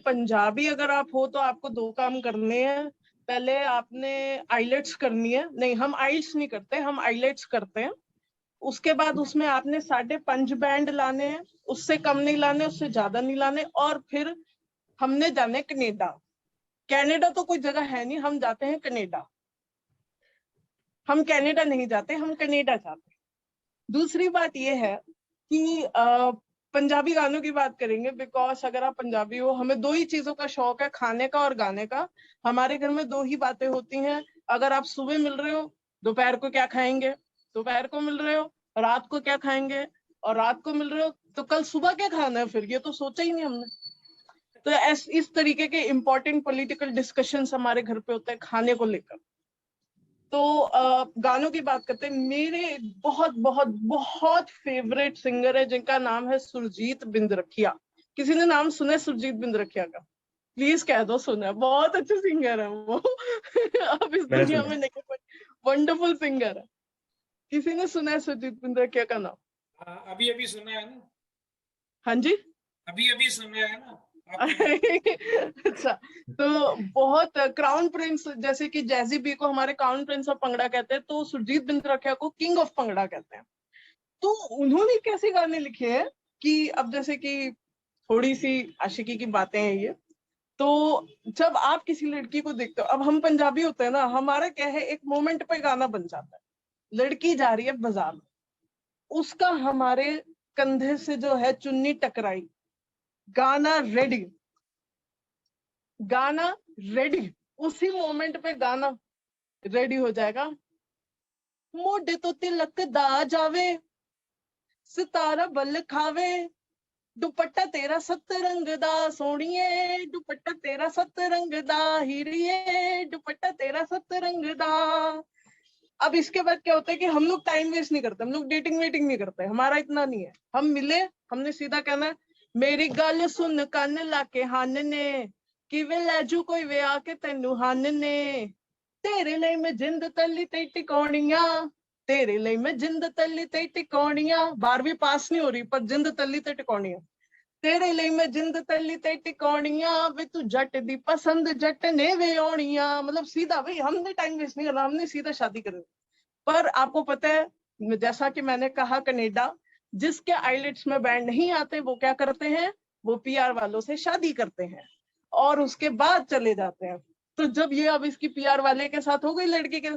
पंजाबी अगर आप हो तो आपको दो काम करने हैं। पहले आपने आइलेट्स करनी है, नहीं हम आइल्स नहीं करते, हम आइलेट्स करते हैं। उसके बाद उसमें आपने 5.5 बैंड लाने हैं, उससे कम नहीं लाने, उससे ज्यादा नहीं लाने। और फिर हमने जाने कनेडा। कनाडा तो कोई जगह है नहीं, हम जाते हैं कनेडा। हम कनाडा नहीं जाते, हम कनेडा जाते हैं। दूसरी बात यह है कि पंजाबी गानों की बात करेंगे, बिकॉज अगर आप पंजाबी हो, हमें दो ही चीजों का शौक है, खाने का और गाने का। हमारे घर में दो ही बातें होती हैं। अगर आप सुबह मिल रहे हो, दोपहर को क्या खाएंगे, दोपहर को मिल रहे हो, रात को क्या खाएंगे, और रात को मिल रहे हो तो कल सुबह क्या खाना है, फिर ये तो सोचा ही नहीं हमने। तो इस तरीके के इंपॉर्टेंट पॉलिटिकल डिस्कशंस हमारे घर पे होते हैं खाने को लेकर। तो गानों की बात करते हैं। मेरे बहुत बहुत बहुत फेवरेट सिंगर है जिनका नाम है सुरजीत बिंद्रखिया। किसी ने नाम सुना है सुरजीत बिंद्रखिया का? प्लीज कह दो सुना है, बहुत अच्छे सिंगर है वो। अब इस मैंने दुनिया सुना में है। नहीं, वंडरफुल सिंगर है। किसी ने सुना है सुरजीत बिंद्रखिया का नाम? अभी अभी सुना है ना। हाँ जी। अभी अभी सुना है ना अच्छा। तो बहुत क्राउन प्रिंस, जैसे कि जैजी बी को हमारे क्राउन प्रिंस ऑफ पंगड़ा कहते हैं, तो सुरजीत बिंद्रखिया को किंग ऑफ पंगड़ा कहते हैं। तो उन्होंने कैसे गाने लिखे हैं कि अब जैसे कि थोड़ी सी आशिकी की बातें हैं ये। तो जब आप किसी लड़की को देखते हो, अब हम पंजाबी होते हैं ना, हमारा क्या है, एक मोमेंट पे गाना बन जाता है। लड़की जा रही है बाजार में, उसका हमारे कंधे से जो है चुन्नी टकराई, गाना रेडी, गाना रेडी, उसी मोमेंट पे गाना रेडी हो जाएगा। मोढे तो तिलक दा जावे, सितारा बल खावे, दुपट्टा तेरा सत रंग दा सोनिए, दुपट्टा तेरा सत रंग दा हीरिए, दुपट्टा तेरा सत रंग दा। अब इसके बाद क्या होता है कि हम लोग टाइम वेस्ट नहीं करते, हम लोग डेटिंग वेटिंग नहीं करते, हमारा इतना नहीं है। हम मिले, हमने सीधा कहना है मेरी गल सुन कन लाके हन ने, किवें लैजू कोई वे आके तेनू हन ने, तेरे लिए मैं जिंद तली ते टिकाउणियां, तेरे लिए मैं जिंद तली ते टिकाउणियां। 12वीं पास नहीं हो रही पर जिंद तली ते टिकाउणियां। तेरे लिए मैं जिंद तली ते टिकाउणियां, वे तू जट दी पसंद जट ने वे आउणियां। मतलब सीधा भाई, हमने टाइम वेस्ट नहीं करना, हमने सीधा शादी करनी। पर आपको पता है, जैसा कि मैंने कहा, कनाडा जिसके आइलेट्स में बैंड नहीं आते वो क्या करते हैं, वो पीआर वालों से शादी करते हैं और उसके बाद चले जाते हैं। तो जब ये अब इसकी पीआर वाले के साथ हो गई लड़की के,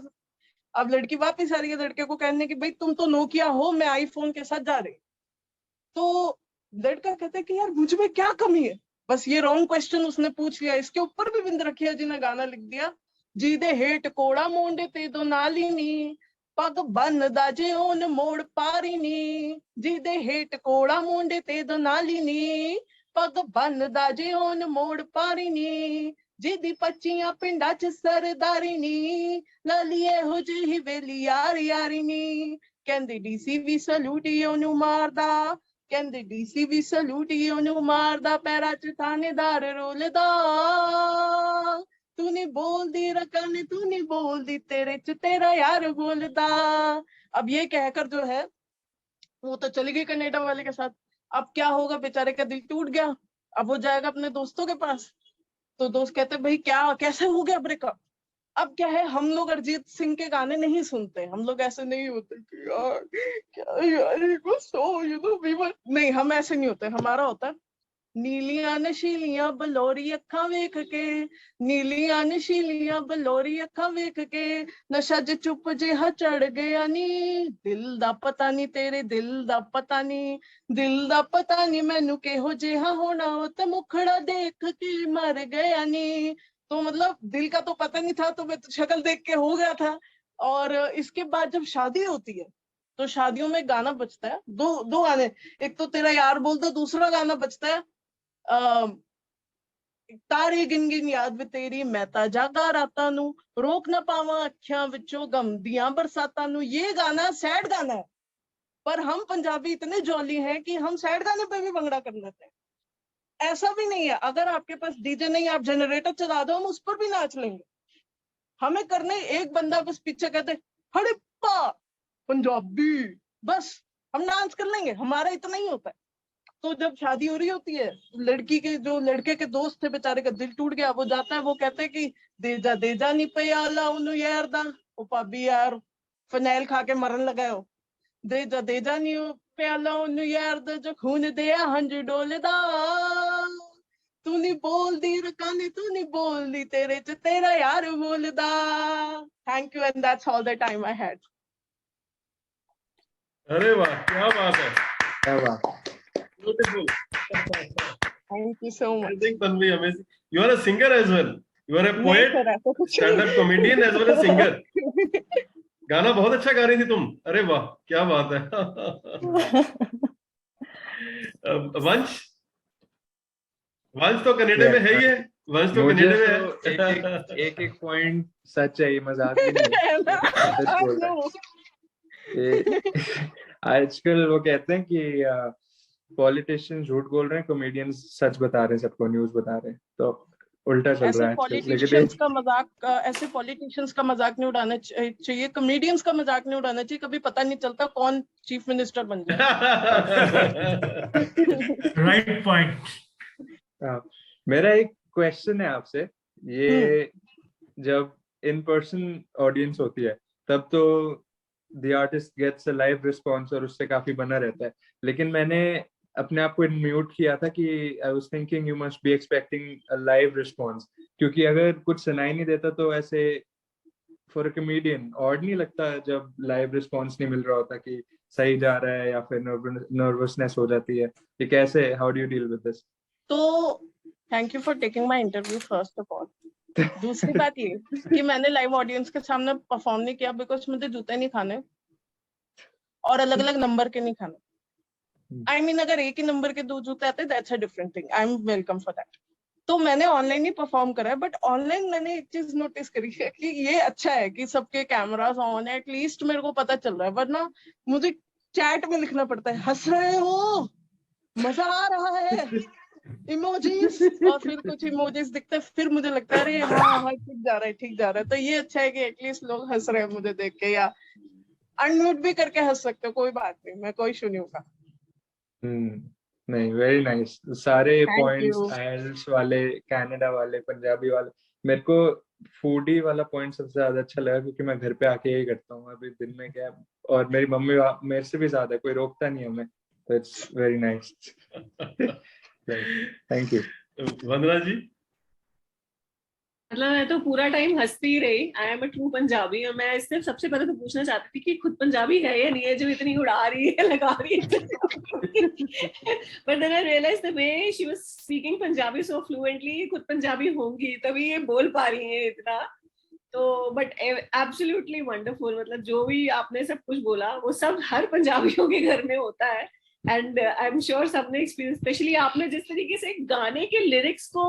अब लड़की वापस आ रही है लड़के को कहने की भाई तुम तो नोकिया हो, मैं आईफोन के साथ जा रही। तो लड़का कहता है कि यार मुझ में क्या कमी है। बस ये रॉन्ग क्वेश्चन उसने पूछ लिया। इसके ऊपर भी बिंद्रखिया जी ने गाना लिख दिया, जी दे हेठ कोड़ा मोंडे ते दो नाली नी, पग बनदा जे ओन मोड़ पारी नी, जी दे हेठ कोड़ा मोंडे ते दो नाली नी, पग बनदा जे ओन मोड़ पारी नी, जिदी पच्चियां पिंडा च सरदारी नी, लालिए हो जी वेली यार यारी नी, कहंदे डीसी भी सलूट ओनू मारदा, ਕਹਿੰਦੇ ਡੀਸੀ ਵੀ ਸਲੂਟ ਹੀ ਉਹਨੂੰ ਮਾਰਦਾ, ਪੈਰਾਂ ਚ ਥਾਣੇਦਾਰ ਰੋਲਦਾ, ਤੂੰ नहीं बोलती रकन, तू नहीं बोलती, तेरे च तेरा यार बोलता। अब ये कहकर जो है वो तो चली गई कनाडा वाले के साथ। अब क्या होगा, बेचारे का दिल टूट गया। अब वो जाएगा अपने दोस्तों के पास, तो दोस्त कहते भाई क्या कैसे हो गया ब्रेकअप। अब क्या है, हम लोग अरिजीत सिंह के गाने नहीं सुनते, हम लोग ऐसे नहीं होते कि यार क्या यार it was so you know we were, नहीं हम ऐसे नहीं होते। हमारा होता है नीलियां नशीलियां बलोरी अखा वेख के, नीलियां नशीलियां बलोरी अखा वेख के, नशा ज चुप जिहा चढ़ गया नी, दिल दा पता नहीं तेरे दिल दा पता नहीं, दिल दा पता नहीं मैनू केहो जिहा होना, ते मुखड़ा देख के मर गया नी। तो मतलब दिल का तो पता नहीं था, तो मैं तो शक्ल देख के हो गया था। और इसके बाद जब शादी होती है तो शादियों में गाना बजता है, दो दो गाने। एक तो तेरा यार बोल दो, दूसरा गाना बजता है तारे गिन गिन याद वे तेरी, मैं ता जागा रातां नू, रोक ना पावा अखियां विचों गम दियां बरसातां नू। ये गाना सैड गाना है, पर हम पंजाबी इतने जॉली हैं कि हम सैड गाने पे भी भंगड़ा कर लेते हैं। ऐसा भी नहीं है, अगर आपके पास डीजे नहीं, आप जनरेटर चला दो, हम उस पर भी नाच लेंगे। हमें करने एक बंदा बस पीछे कहते हड़प्पा पंजाबी, बस हम डांस कर लेंगे, हमारा इतना ही होता है। तो जब शादी हो रही होती है, लड़की के जो लड़के के दोस्त थे बेचारे का दिल टूट गया, वो जाता है, वो कहते हैं कि दे जा नहीं पियाला उन्हें यार दा, ओ भाभी यार फनेल खा के मरन लगा हो, दे जा नहीं प्याला उन्हें यार दा जो खून दिया हंज डोलदा, तू नहीं बोल दी रकाने, तू नहीं बोल दी तेरे च तेरा यार बोलदा। Thank you, and that's all the time I had. अरे वाह, क्या बात है, क्या बात। Beautiful. Thank you so I much. think Tanvi, amazing. You are a singer as well. You are a नहीं poet, सर, ऐसा कुछ stand-up comedian as well as singer. गाना बहुत अच्छा गा रही थी तुम। अरे वाह, क्या बात है। वंश, वंश तो कनाडा में है ही है। वंश तो मुझे कनाडा में तो है। एक पॉइंट सच है, ये मजाक भी नहीं है, सच I बोल रहा know. है। आजकल वो कहते हैं कि पॉलिटिशियन झूठ बोल रहे हैं, कॉमेडियंस सच बता रहे हैं, सबको न्यूज़ बता रहे हैं, तो उल्टा चल ऐसे रहा है आजकल। पॉलिटिशियंस का मजाक ऐसे पॉलिटिशियंस का मजाक नहीं उड़ाना चाहिए, कॉमेडियंस का मजाक नहीं उड़ाना चाहिए। कभी पता नहीं चलता कौन चीफ मिनिस्टर बन जाए। Right point. हाँ, मेरा एक क्वेश्चन है आपसे। ये जब इन पर्सन ऑडियंस होती है तब तो the artist gets a live response और उससे काफी बना रहता है, लेकिन मैंने अपने आप को म्यूट किया था कि I was thinking you must be expecting a live response, क्योंकि अगर कुछ सुनाई नहीं देता तो ऐसे फॉर अ कॉमेडियन ऑड नहीं लगता जब लाइव रिस्पॉन्स नहीं मिल रहा होता कि सही जा रहा है, या फिर नर्वसनेस हो जाती है। ये कैसे, how do you deal with this? तो thank you for taking my interview first of all. दूसरी बात ये कि मैंने लाइव ऑडियंस के सामने परफॉर्म नहीं किया बिकॉज मुझे जूते नहीं खाने और अलग अलग नंबर के नहीं खाने। आई मीन अगर एक ही नंबर के दो जूते आते that's a different thing, I am welcome for that. तो मैंने ऑनलाइन ही परफॉर्म करा है, बट ऑनलाइन मैंने एक चीज नोटिस करी है कि ये अच्छा है कि सबके कैमरास ऑन है, एटलीस्ट मेरे को पता चल रहा है, वरना मुझे चैट में लिखना पड़ता है हंस रहे हो, मजा आ रहा है, इमोजीज, और फिर कुछ इमोजीज दिखते हैं, फिर मुझे लगता है अरे हाँ ठीक जा रहा है, ठीक जा रहा है। तो ये अच्छा है कि एटलीस्ट लोग हंस रहे हैं मुझे देख के, या अनम्यूट भी करके हंस सकते हो, कोई बात नहीं, मैं कोई इशू नहीं होगा। नहीं, वेरी नाइस। सारे Thank पॉइंट्स, you. आइल्स वाले, कनाडा वाले, पंजाबी वाले, मेरे को फूडी वाला पॉइंट सबसे ज्यादा अच्छा लगा, क्योंकि मैं घर पे आके यही करता हूँ अभी दिन में क्या, और मेरी मम्मी मेरे से भी ज्यादा, कोई रोकता नहीं हमें, तो it's very nice. Thank you. Vandana ji. मतलब मैं तो पूरा टाइम हंसती रही। I am a true Punjabi, और मैं इससे सबसे पहले तो पूछना चाहती थी कि खुद पंजाबी है या नहीं है जो इतनी उड़ा रही है, लगा रही है। But then I realise the way she was speaking Punjabi so fluently, खुद पंजाबी होंगी तभी ये बोल पा रही है इतना। तो बट एब्सोल्युटली वंडरफुल, मतलब जो भी आपने सब कुछ बोला वो सब हर पंजाबियों के घर में होता है। एंड आई एम श्योर सबने एक्सपीरियंस, स्पेशली आपने जिस तरीके से गाने के लिरिक्स को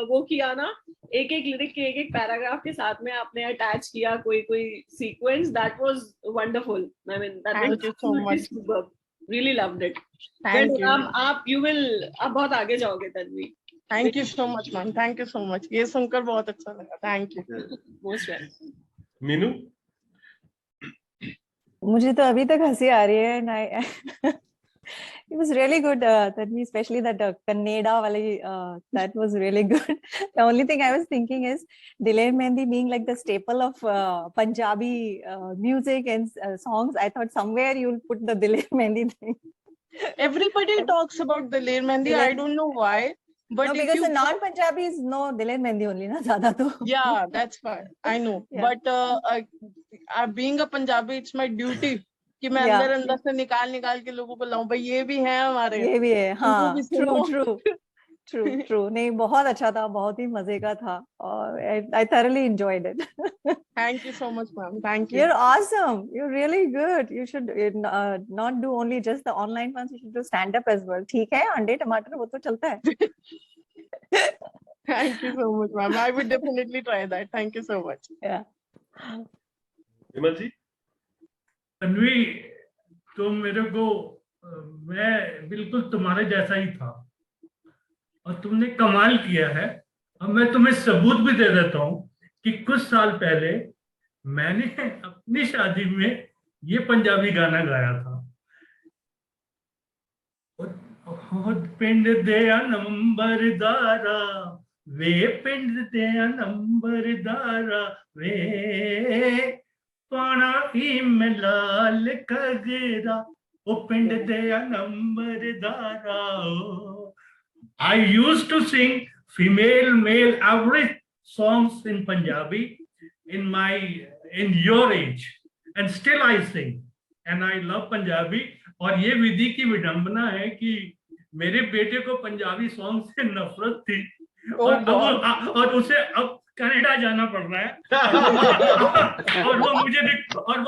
वो किया ना, एक एक लिरिक के एक एक पैराग्राफ के साथ में आपने अटैच किया कोई कोई sequence, that was wonderful. I mean that was Thank you so much. Superb, really loved it. Thank you. आप यू विल, आप बहुत आगे जाओगे Tanvi. Thank you so much ma'am, thank you so much, ये सुनकर बहुत अच्छा लगा, thank you. Most welcome. Meenu. मुझे तो अभी तक हंसी आ रही है, and it was really good, Tanvi, especially that Kannada wali, that was really good. The only thing I was thinking is Diler Mehndi being like the staple of Punjabi music and songs. I thought somewhere you'll put the Diler Mehndi thing. Everybody talks about Daler Mehndi, I don't know why, but no, if because you the non-Punjabis know Diler Mehndi only, na zyada to. yeah, that's fine, I know. Yeah. But being a Punjabi, it's my duty कि मैं Yeah. अंदर अंदर से निकाल के लोगों को लाऊं, भाई ये भी है हमारे, ये भी है, हाँ, भी true, सुनो। true, true, true. नहीं, बहुत अच्छा था, बहुत ही मजे का था, और I thoroughly enjoyed it. Thank you so much ma'am, thank you. You're awesome. You're really good. You should not do only just the online ones. You should do stand up as well. ठीक है, अंडे टमाटर वो तो चलता है. Thank you so much ma'am, I would definitely try that. Thank you so much. Yeah. विमल जी। तन्वी, तो मेरे को मैं बिल्कुल तुम्हारे जैसा ही था और तुमने कमाल किया है। अब मैं तुम्हें सबूत भी दे देता हूँ कि कुछ साल पहले मैंने अपनी शादी में ये पंजाबी गाना गाया था, ਪਿੰਡ ਦਿਆ ਨੰਬਰਦਾਰਾ ਵੇ ਪਿੰਡ ਦਿਆ ਨੰਬਰਦਾਰਾ ਵੇ ਪਾਣਾ ਹੀ ਮਲਾਲ ਕਗਰਾ ਉਹ ਪਿੰਡ ਦਿਆ ਨੰਬਰਦਾਰਾ I used to sing female, male, every songs in Punjabi in your age, and still I sing, and I love Punjabi. और ये विधि की विडंबना है कि मेरे बेटे को पंजाबी सॉन्ग से नफरत थी और उसे अब कनाडा जाना पड़ रहा है और वो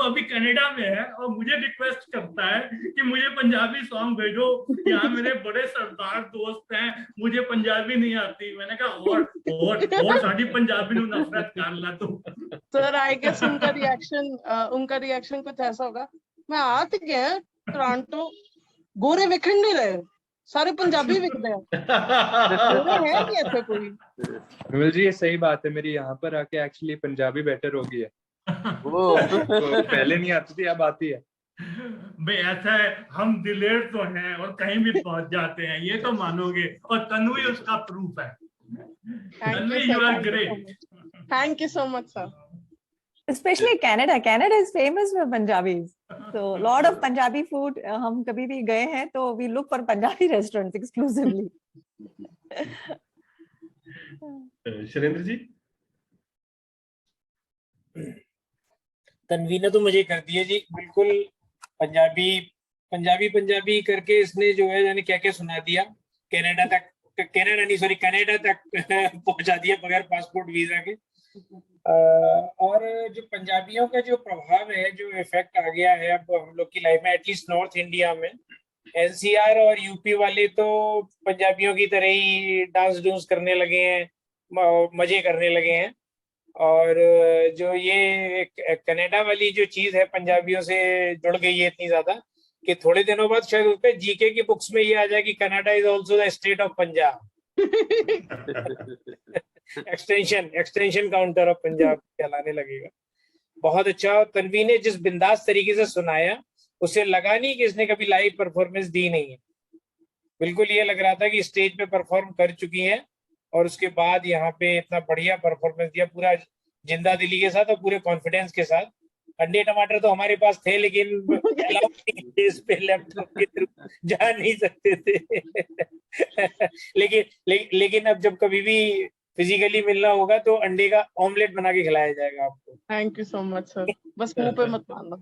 अभी कनाडा में है और मुझे रिक्वेस्ट करता है कि मुझे पंजाबी सॉन्ग भेजो, यहाँ मेरे बड़े सरदार दोस्त हैं, मुझे पंजाबी नहीं आती। मैंने कहा और साड़ी पंजाबी नु नफरत कर ला तू। सर आई गेस उनका रिएक्शन कुछ ऐसा होगा, मैं आ तो गया टोरंटो, गोरे विखंड नहीं रहे, सारे पंजाबी विकते हैं, गोरे हैं नहीं ऐसे कोई। विमल जी ये सही बात है, मेरी यहाँ पर आके एक्चुअली पंजाबी बेटर हो गई है। तो पहले नहीं आती थी, अब आती है। भाई ऐसा है, हम दिलेर तो हैं और कहीं भी पहुंच जाते हैं, ये तो मानोगे, और तन्वी उसका प्रूफ है। Tanvi you are great. Thank you so much sir. Especially Canada. Canada is famous for Punjabis. So lot of Punjabi food. हम कभी भी गए हैं तो we look for Punjabi restaurants exclusively. Shailendra ji. Tanvi ने तो मुझे कर दिया जी, बिल्कुल पंजाबी करके इसने जो है यानी क्या क्या सुना दिया, कनाडा तक पहुंचा दिया बगैर पासपोर्ट वीजा के। और जो पंजाबियों का जो प्रभाव है, जो इफेक्ट आ गया है अब हम लोग की लाइफ में, एटलीस्ट नॉर्थ इंडिया में, एनसीआर और यूपी वाले तो पंजाबियों की तरह ही डांस डूंस करने लगे हैं, मजे करने लगे हैं। और जो ये कनाडा वाली जो चीज है पंजाबियों से जुड़ गई है इतनी ज्यादा कि थोड़े दिनों बाद शायद उस पर जीके की बुक्स में ये आ जाए कि Canada is also the state of Punjab. Extension counter of Punjab कहलाने लगेगा। बहुत अच्छा। तन्वी ने जिस बिंदास तरीके से सुनाया, उसे लगा नहीं कि इसने कभी लाइव परफॉर्मेंस दी नहीं है, बिल्कुल ये लग रहा था कि स्टेज पे परफॉर्म कर चुकी है और उसके बाद यहाँ पे इतना बढ़िया परफॉर्मेंस दिया, पूरा जिंदा दिली के साथ और पूरे कॉन्फिडेंस के साथ। अंडे टमाटर तो हमारे पास थे लेकिन इस पे लैपटॉप के थ्रू जा नहीं सकते थे लेकिन अब जब कभी भी फिजिकली मिलना होगा तो अंडे का ऑमलेट बना के खिलाया जाएगा आपको। Thank you so much sir, बस मुंह पे मत मारना।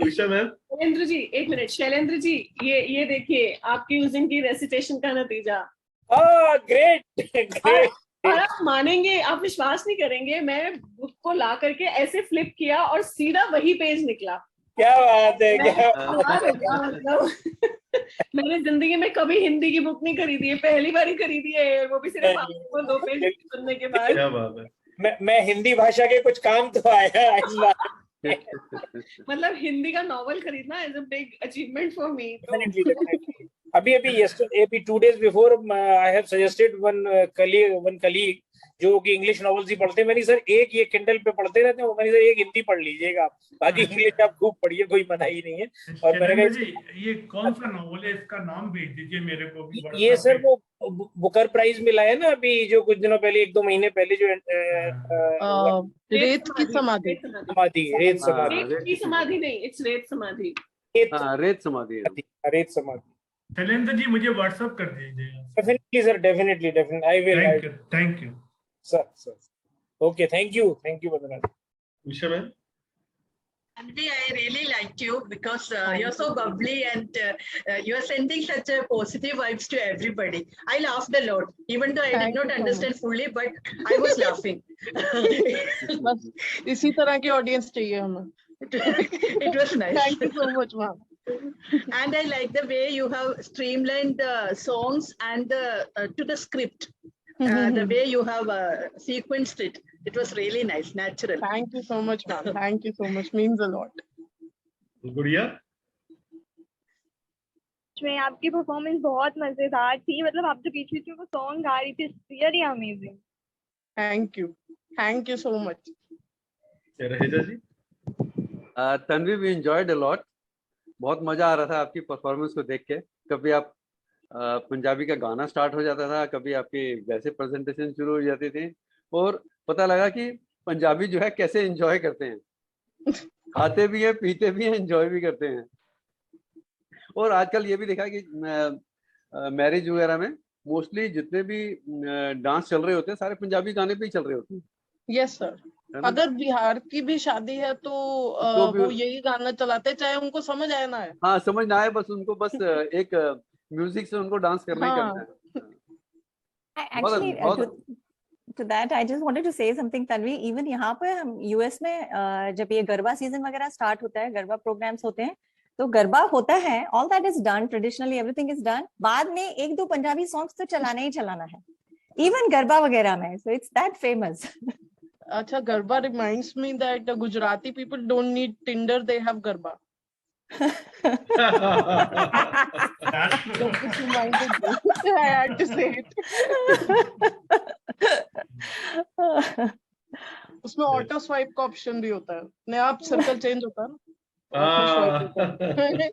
उषा मैम। शैलेंद्र जी एक मिनट, शैलेंद्र जी ये देखिए आपकी यूजिंग की रेसिटेशन का नतीजा। ग्रेट। और आप मानेंगे, आप विश्वास नहीं करेंगे, मैं बुक को ला करके ऐसे फ्लिप किया और सीधा वही पेज निकला। क्या बात है, मतलब मैंने जिंदगी में कभी हिंदी की बुक नहीं खरीदी है, पहली बार ही खरीदी है, वो भी सिर्फ 2 पेज सुनने के बाद। क्या बात है। मैं हिंदी भाषा के कुछ काम तो आया इस बार। मतलब हिंदी का नॉवल खरीदना is a big achievement for me. अभी 2 days before I have suggested one colleague जो कि इंग्लिश नॉवेल्स ही पढ़ते हैं, मैंने सर एक ये किंडल पे पढ़ते रहते हैं, मैंने सर एक हिंदी पढ़ लीजिएगा आप, बाकी इंग्लिश आप खूब पढ़िए, कोई मना ही नहीं है। और मैंने कहा ये कौन सा नॉवल है, इसका नाम भेज दीजिए मेरे को भी। ये सर वो बुकर प्राइज मिला है ना अभी जो कुछ दिनों पहले, 1-2 महीने पहले, जो रेत की समाधि नहीं, इट्स रेत समाधि। रेत समाधि। शैलेंद्र जी मुझे व्हाट्सएप कर दीजिए। Definitely sir, definitely I will. Thank you sir. Okay, thank you Badnath. Usha ma'am. Andy, I really liked you because you're so bubbly and you're sending such a positive vibes to everybody. I laughed a lot, even though I did not understand fully, but I was laughing. बस इसी तरह की audience चाहिए हमें। It was nice. Thank you so much, ma'am. And I like the way you have streamlined the songs and to the script. The way you have sequenced it. It was really nice, natural. Thank you so much, ma'am. Thank you so much. Means a lot. गुड़िया। में आपकी performance बहुत मजेदार थी, मतलब आप जो बीच में वो सॉन्ग गा रही थी, really amazing. Thank you so much. Raheja ji. Tanvi, we enjoyed a lot. बहुत मजा आ रहा था आपकी परफॉर्मेंस को देख के। कभी आप पंजाबी का गाना स्टार्ट हो जाता था, कभी आपकी वैसे प्रेजेंटेशन शुरू हो जाती थी, और पता लगा कि पंजाबी जो है कैसे एंजॉय करते हैं, खाते भी हैं, पीते भी हैं, एंजॉय भी करते हैं। और आजकल ये भी देखा कि मैरिज वगैरह में मोस्टली जितने भी डांस चल रहे होते हैं सारे पंजाबी गाने पे ही चल रहे होते हैं। यस सर, है ना? अगर बिहार की भी शादी है तो तो भी- वो यही गाना चलाते हैं, चाहे उनको समझ आए ना आए। हाँ, समझ ना आए, बस उनको बस एक म्यूजिक से उनको डांस करना ही हाँ। करना है। Actually, बहुत to that, I just wanted to say something, Tanvi. Even यहाँ पे हम US में जब ये गरबा सीजन वगैरह स्टार्ट होता है, गरबा प्रोग्राम्स होते हैं, तो गरबा होता है, all that is done traditionally, everything is done. बाद में एक दो पंजाबी सॉन्ग्स तो चलाना ही चलाना है, even गरबा वगैरह में. So it's that famous. अच्छा, garba reminds me that Gujarati people don't need Tinder, they have garba. Just reminded me. I had to say it. उसमें ऑटो स्वाइप का ऑप्शन भी होता है, अपने आप सर्कल चेंज होता है ना, ऑटो स्वाइप होता है।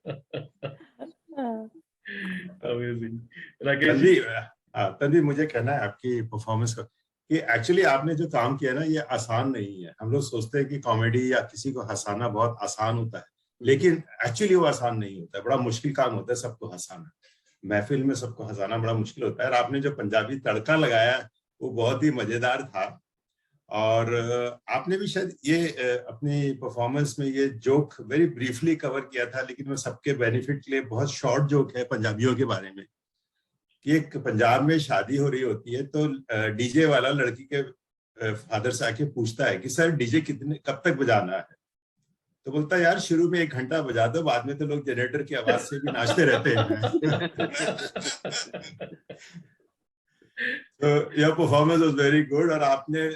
अमेजिंग। राकेश तन्वी, तन्वी, मुझे कहना है आपकी परफॉर्मेंस का कि एक्चुअली आपने जो काम किया ना ये आसान नहीं है। हम लोग सोचते हैं कि कॉमेडी या किसी को हंसाना बहुत आसान होता है, लेकिन एक्चुअली वो आसान नहीं होता है, बड़ा मुश्किल काम होता है सबको हंसाना। महफिल में सबको हंसाना बड़ा मुश्किल होता है, और आपने जो पंजाबी तड़का लगाया वो बहुत ही मजेदार था। और आपने भी शायद ये अपनी परफॉर्मेंस में ये जोक वेरी ब्रीफली कवर किया था, लेकिन वो सबके बेनिफिट के लिए बहुत शॉर्ट जोक है पंजाबियों के बारे में कि एक पंजाब में शादी हो रही होती है तो डीजे वाला लड़की के फादर से आके पूछता है कि सर डीजे कब तक बजाना है, तो बोलता है यार शुरू में 1 घंटा बजा दो, बाद में तो लोग जनरेटर की आवाज से भी नाचते रहते हैं। तो your performance was very good, और आपने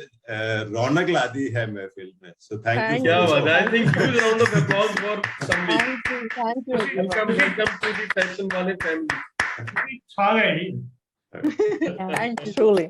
रौनक ला दी है महफिल में, सो थैंक यू। क्या बात है। I think huge round of applause for Tanvi. Thank you. Welcome to the fashion वाले फैमिली। छा गए जी। Thank you. Truly.